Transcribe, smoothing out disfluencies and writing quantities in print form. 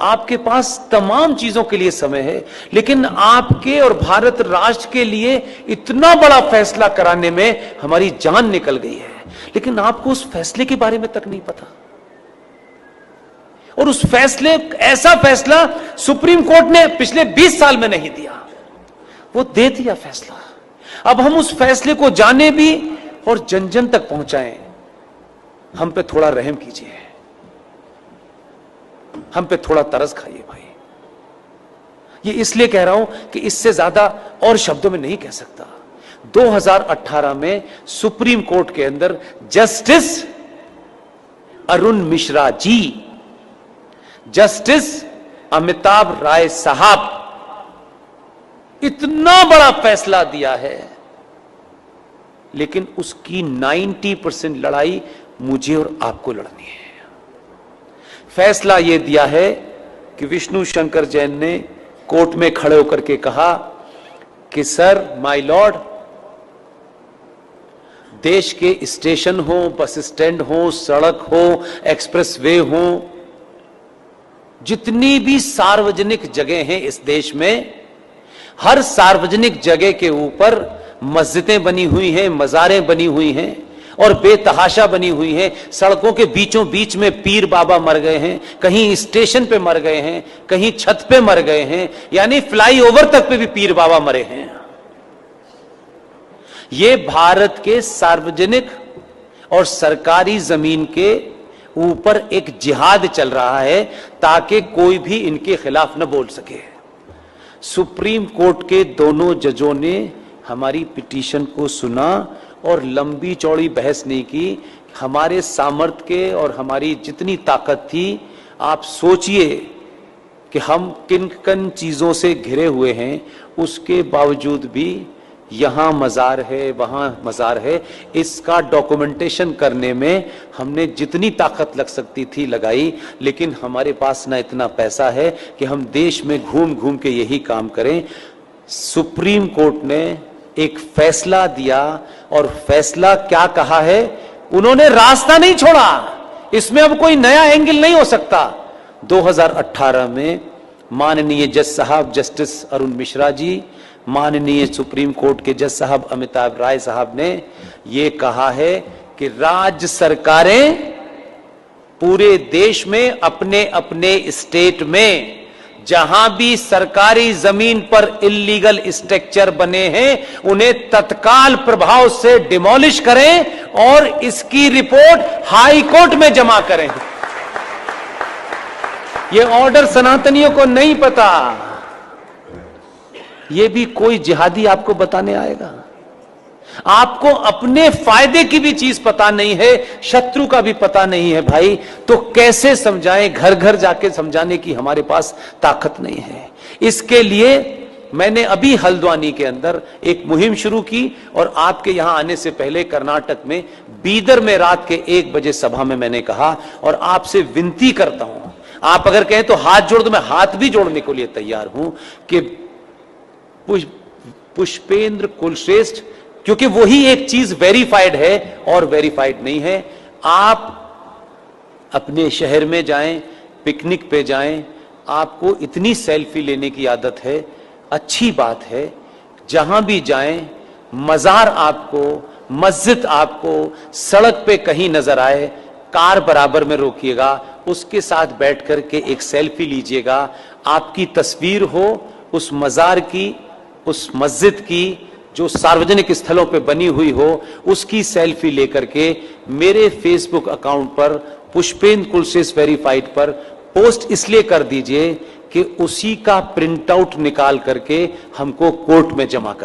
आपके पास तमाम चीजों के लिए समय है, लेकिन आपके और भारत राष्ट्र के लिए इतना बड़ा फैसला कराने में हमारी जान निकल गई है, लेकिन आपको उस फैसले के बारे में तक नहीं पता। और उस फैसले, ऐसा फैसला सुप्रीम कोर्ट ने पिछले 20 साल में नहीं दिया, वो दे दिया फैसला। अब हम उस फैसले को जाने भी और जन जन तक पहुंचाएं। हम पे थोड़ा रहम कीजिए, हम पे थोड़ा तरस खाइए भाई। ये इसलिए कह रहा हूं कि इससे ज्यादा और शब्दों में नहीं कह सकता। 2018 में सुप्रीम कोर्ट के अंदर जस्टिस अरुण मिश्रा जी, जस्टिस अमिताभ राय साहब इतना बड़ा फैसला दिया है, लेकिन उसकी 90% लड़ाई मुझे और आपको लड़नी है। फैसला यह दिया है कि विष्णु शंकर जैन ने कोर्ट में खड़े होकर के कहा कि सर, माय लॉर्ड, देश के स्टेशन हो, बस स्टैंड हो, सड़क हो, एक्सप्रेसवे हो, जितनी भी सार्वजनिक जगह हैं इस देश में, हर सार्वजनिक जगह के ऊपर मस्जिदें बनी हुई हैं, मज़ारें बनी हुई हैं और बेतहाशा बनी हुई हैं। सड़कों के बीचों बीच में पीर बाबा मर गए हैं, कहीं स्टेशन पे मर गए हैं, कहीं छत पे मर गए हैं, यानी फ्लाईओवर तक पे भी पीर बाबा मरे हैं। ये भारत के सार्वजनिक और सरकारी जमीन के ऊपर एक जिहाद चल रहा है ताकि कोई भी इनके खिलाफ न बोल सके। सुप्रीम कोर्ट के दोनों जजों ने हमारी पिटीशन को सुना और लंबी चौड़ी बहस नहीं की। हमारे सामर्थ्य के और हमारी जितनी ताकत थी, आप सोचिए कि हम किन किन चीजों से घिरे हुए हैं, उसके बावजूद भी यहां मजार है, वहां मजार है, इसका डॉक्यूमेंटेशन करने में हमने जितनी ताकत लग सकती थी लगाई, लेकिन हमारे पास ना इतना पैसा है कि हम देश में घूम घूम के यही काम करें। सुप्रीम कोर्ट ने एक फैसला दिया और फैसला क्या कहा है, उन्होंने रास्ता नहीं छोड़ा, इसमें अब कोई नया एंगल नहीं हो सकता। 2018 में माननीय जज साहब जस्टिस अरुण मिश्रा जी, माननीय सुप्रीम कोर्ट के जज साहब अमिताभ राय साहब ने यह कहा है कि राज्य सरकारें पूरे देश में अपने अपने स्टेट में जहां भी सरकारी जमीन पर इल्लीगल स्ट्रक्चर बने हैं, उन्हें तत्काल प्रभाव से डिमोलिश करें और इसकी रिपोर्ट हाई कोर्ट में जमा करें। यह ऑर्डर सनातनियों को नहीं पता, यह भी कोई जिहादी आपको बताने आएगा। आपको अपने फायदे की भी चीज पता नहीं है, शत्रु का भी पता नहीं है भाई, तो कैसे समझाएं? घर घर जाके समझाने की हमारे पास ताकत नहीं है। इसके लिए मैंने अभी हल्द्वानी के अंदर एक मुहिम शुरू की और आपके यहां आने से पहले कर्नाटक में बीदर में रात के 1 बजे सभा में मैंने कहा, और आपसे विनती करता हूं, आप अगर कहें तो हाथ जोड़ दो, मैं हाथ भी जोड़ने के लिए तैयार हूं कि पुष्पेंद्र कुलश्रेष्ठ, क्योंकि वही एक चीज वेरीफाइड है और वेरीफाइड नहीं है। आप अपने शहर में जाएं, पिकनिक पे जाएं, आपको इतनी सेल्फी लेने की आदत है, अच्छी बात है। जहां भी जाएं, मजार आपको, मस्जिद आपको सड़क पे कहीं नजर आए, कार बराबर में रोकिएगा, उसके साथ बैठ करके एक सेल्फी लीजिएगा। आपकी तस्वीर हो उस मजार की, उस मस्जिद की जो सार्वजनिक स्थलों पे बनी हुई हो, उसकी सेल्फी लेकर के मेरे फेसबुक अकाउंट पर पुष्पेंद्र कुलश्रेष्ठ वेरीफाइड पर पोस्ट इसलिए कर दीजिए कि उसी का प्रिंट आउट निकाल करके हमको कोर्ट में जमा करना